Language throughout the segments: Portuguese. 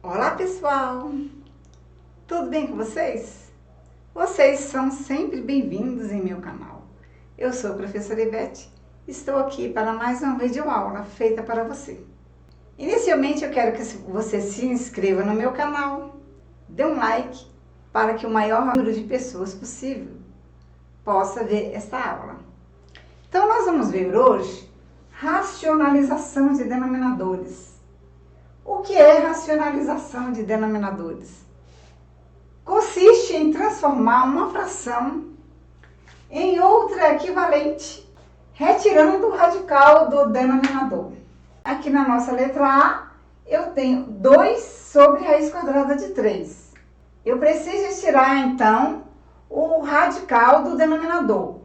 Olá pessoal, tudo bem com vocês? Vocês são sempre bem-vindos em meu canal. Eu sou a professora Ivete, estou aqui para mais uma videoaula feita para você. Inicialmente eu quero que você se inscreva no meu canal, dê um like para que o maior número de pessoas possível possa ver esta aula. Então nós vamos ver hoje racionalização de denominadores. O que é racionalização de denominadores? Consiste em transformar uma fração em outra equivalente, retirando o radical do denominador. Aqui na nossa letra A, eu tenho 2 sobre raiz quadrada de 3. Eu preciso tirar, então, o radical do denominador.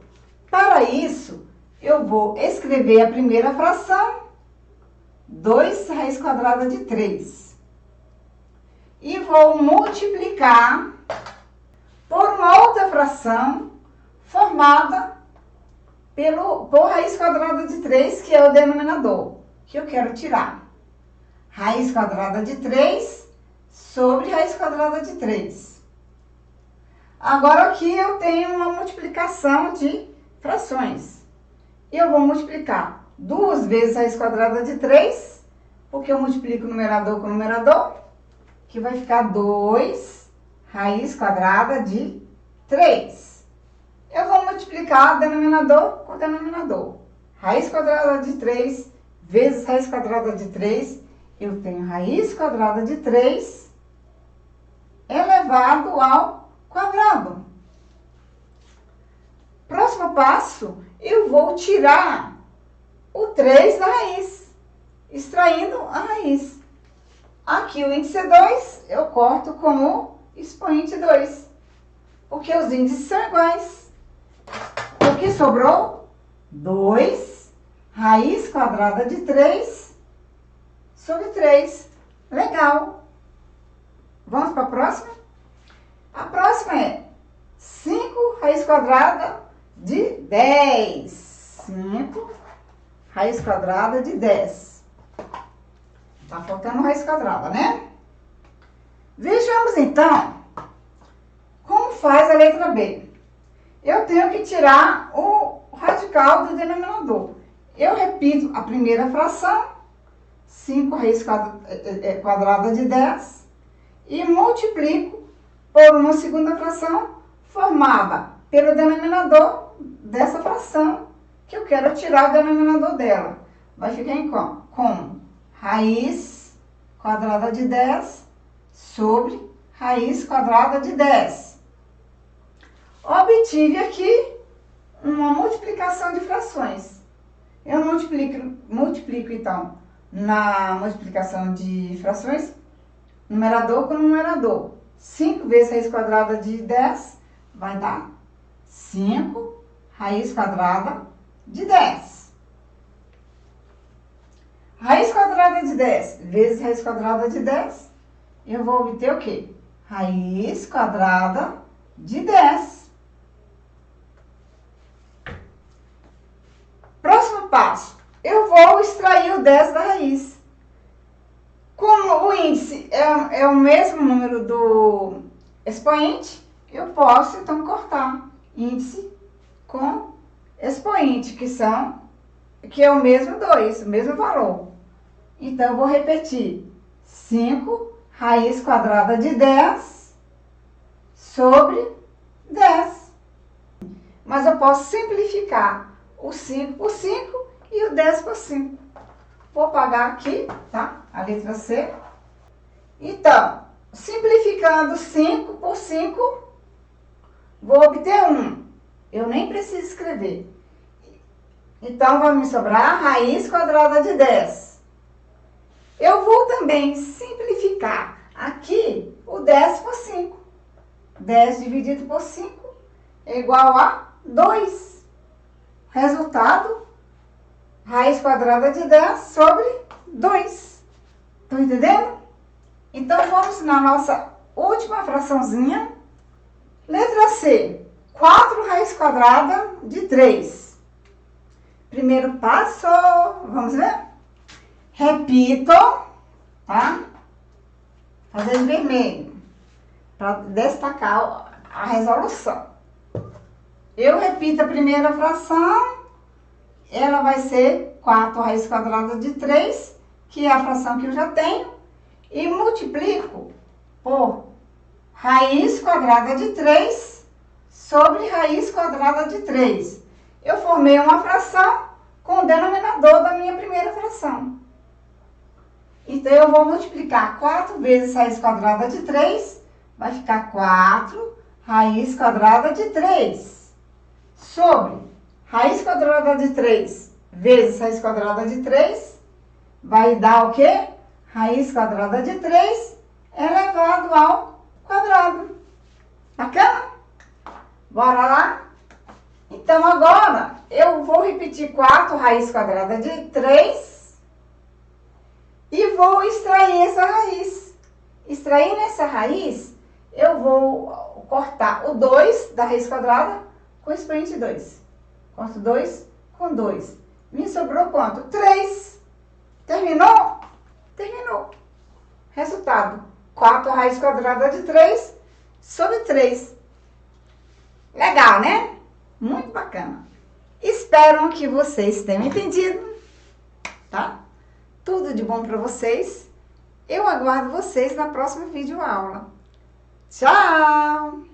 Para isso, eu vou escrever a primeira fração, 2 raiz quadrada de 3. E vou multiplicar por uma outra fração formada por raiz quadrada de 3, que é o denominador, que eu quero tirar. Raiz quadrada de 3 sobre raiz quadrada de 3. Agora aqui eu tenho uma multiplicação de frações. Eu vou multiplicar 2 vezes raiz quadrada de 3, porque eu multiplico o numerador com o numerador, que vai ficar 2 raiz quadrada de 3. Eu vou multiplicar o denominador com o denominador. Raiz quadrada de 3 vezes raiz quadrada de 3, eu tenho raiz quadrada de 3 elevado ao quadrado. Próximo passo, eu vou tirar o 3 da raiz, extraindo a raiz. Aqui o índice 2, eu corto com o expoente 2, porque os índices são iguais. O que sobrou? 2 raiz quadrada de 3 sobre 3. Legal. Vamos para a próxima? A próxima é 5 raiz quadrada de 10. 5 raiz quadrada de 10. Tá faltando raiz quadrada, né? Vejamos então como faz a letra B. Eu tenho que tirar o radical do denominador. Eu repito a primeira fração, 5 raiz quadrada de 10, e multiplico por uma segunda fração formada pelo denominador dessa fração, que eu quero tirar o denominador dela. Vai ficar em como raiz quadrada de 10 sobre raiz quadrada de 10. Obtive aqui uma multiplicação de frações. Eu multiplico então, na multiplicação de frações, numerador com numerador. 5 vezes raiz quadrada de 10 vai dar 5 raiz quadrada de 10. Raiz quadrada de 10 vezes raiz quadrada de 10, eu vou obter o quê? Raiz quadrada de 10. Próximo passo, eu vou extrair o 10 da raiz. Como o índice é o mesmo número do expoente, eu posso então cortar índice com expoente, que é o mesmo 2, o mesmo valor. Então, eu vou repetir 5 raiz quadrada de 10 sobre 10. Mas eu posso simplificar o 5 por 5 e o 10 por 5. Vou apagar aqui, tá? A letra C. Então, simplificando 5 por 5, vou obter 1. Eu nem preciso escrever. Então, vai me sobrar raiz quadrada de 10. Eu vou também simplificar aqui o 10 por 5. 10 dividido por 5 é igual a 2. Resultado, raiz quadrada de 10 sobre 2. Estão entendendo? Então, vamos na nossa última fraçãozinha. Letra C, 4 raiz quadrada de 3. Primeiro passo, vamos ver? Repito, tá? fazer em vermelho, para destacar a resolução. Eu repito a primeira fração, ela vai ser 4 raiz quadrada de 3, que é a fração que eu já tenho, e multiplico por raiz quadrada de 3 sobre raiz quadrada de 3. Eu formei uma fração com o denominador da minha primeira fração. Então, eu vou multiplicar 4 vezes raiz quadrada de 3, vai ficar 4 raiz quadrada de 3 sobre raiz quadrada de 3 vezes raiz quadrada de 3, vai dar o quê? Raiz quadrada de 3 elevado ao quadrado. Bacana? Bora lá? Então, agora, eu vou repetir 4 raiz quadrada de 3 e vou extrair essa raiz. Extraindo essa raiz, eu vou cortar o 2 da raiz quadrada com o expoente 2. Corto 2 com 2. Me sobrou quanto? 3. Terminou? Terminou. Resultado, 4 raiz quadrada de 3 sobre 3. Legal, né? Muito bacana. Espero que vocês tenham entendido, tá? Tudo de bom para vocês. Eu aguardo vocês na próxima videoaula. Tchau!